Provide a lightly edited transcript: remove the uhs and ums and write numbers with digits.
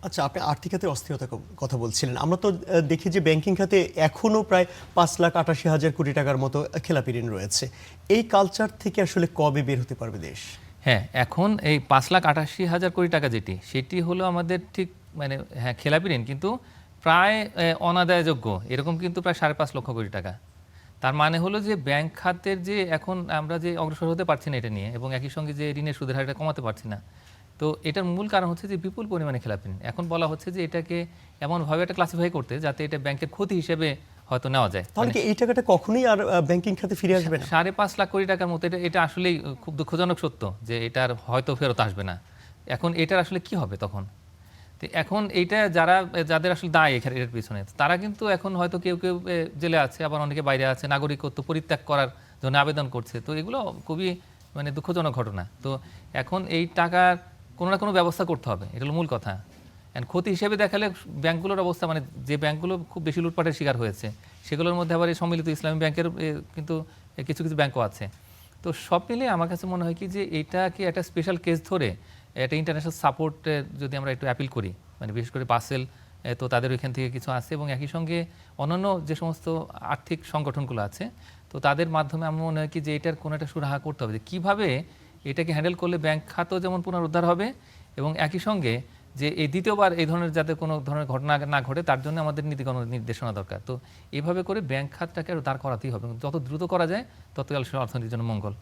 আচ্ছা, আপনি আর্থিক খাতের অস্থিরতার কথা বলছিলেন। আমরা তো দেখি যে ব্যাংকিং খাতে এখনো প্রায় 5,88,000 কোটি টাকার মতো খেলাপি ঋণ রয়েছে। এই কালচার থেকে আসলে কবে বের হতে পারবে দেশ? হ্যাঁ, এখন এই 5,88,000 কোটি টাকা সেটি হলো আমাদের ঠিক মানে হ্যাঁ, খেলাপি ঋণ কিন্তু প্রায় অনাদায়যোগ্য এরকম কিন্তু প্রায় 5.5 লক্ষ কোটি টাকা। তার মানে হলো যে ব্যাংক খাতের যে এখন আমরা যে অগ্রসর হতে পারছি না এটা নিয়ে এবং একই সঙ্গে যে ঋণের সুদের হারটা কমাতে পারছি না। তো এটার মূল কারণ হচ্ছে যে বিপুল পরিমাণে খেলাপি ঋণ। এখন বলা হচ্ছে যে এটাকে এমনভাবে একটা ক্লাসিফাই করতে যাতে এটা ব্যাংকের ক্ষতি হিসেবে হয়তো নেওয়া যায়। তাহলে কি এই টাকাটা কখনোই আর ব্যাংকিং খাতে ফিরে আসবে না? 5.5 লাখ কোটি টাকার মতো এটা আসলেই খুব দুঃখজনক সত্য যে এটার হয়তো ফেরত আসবে না। এখন এটার আসলে কি হবে তখন? তো এখন এইটা যাদের আসলে দায় এর পিছনে তারা কিন্তু এখন হয়তো কেউ জেলে আছে, আবার অনেকে বাইরে আছে, নাগরিকত্ব পরিত্যাগ করার জন্য আবেদন করছে। তো এগুলো খুবই মানে দুঃখজনক ঘটনা। তো এখন এই টাকার কোনো না কোনো ব্যবস্থা করতে হবে, এটা হলো মূল কথা। এন্ড ক্ষতি হিসেবে দেখালে ব্যাংকগুলোর অবস্থা মানে যে ব্যাংকগুলো খুব বেশি লুটপাটের শিকার হয়েছে সেগুলোর মধ্যে আবার এই সম্মিলিত ইসলামী ব্যাংকের কিন্তু কিছু কিছু ব্যাংকও আছে। তো সব মিলিয়ে আমার কাছে মনে হয় কি যে এইটাকে একটা স্পেশাল কেস ধরে একটা ইন্টারন্যাশনাল সাপোর্টের যদি আমরা একটু অ্যাপিল করি, মানে বিশেষ করে বাসেল তো তাদের ওইখান থেকে কিছু আছে এবং একই সঙ্গে অন্যান্য যে সমস্ত আর্থিক সংগঠনগুলো আছে তো তাদের মাধ্যমে আমার মনে হয় কি যে এটার কোনো একটা সুরাহা করতে হবে যে কীভাবে এটাকে হ্যান্ডেল করলে ব্যাংক খাতও যেমন পুনরুদ্ধার হবে এবং একই সঙ্গে যে এই দ্বিতীয়বার এই ধরনের যাতে কোনো ধরনের ঘটনা না ঘটে তার জন্য আমাদের নীতিগত নির্দেশনা দরকার। তো এইভাবে করে ব্যাংক খাতটাকে আরও দাঁড় করাতেই হবে, যত দ্রুত করা যায় ততই অর্থনীতির জন্য মঙ্গল।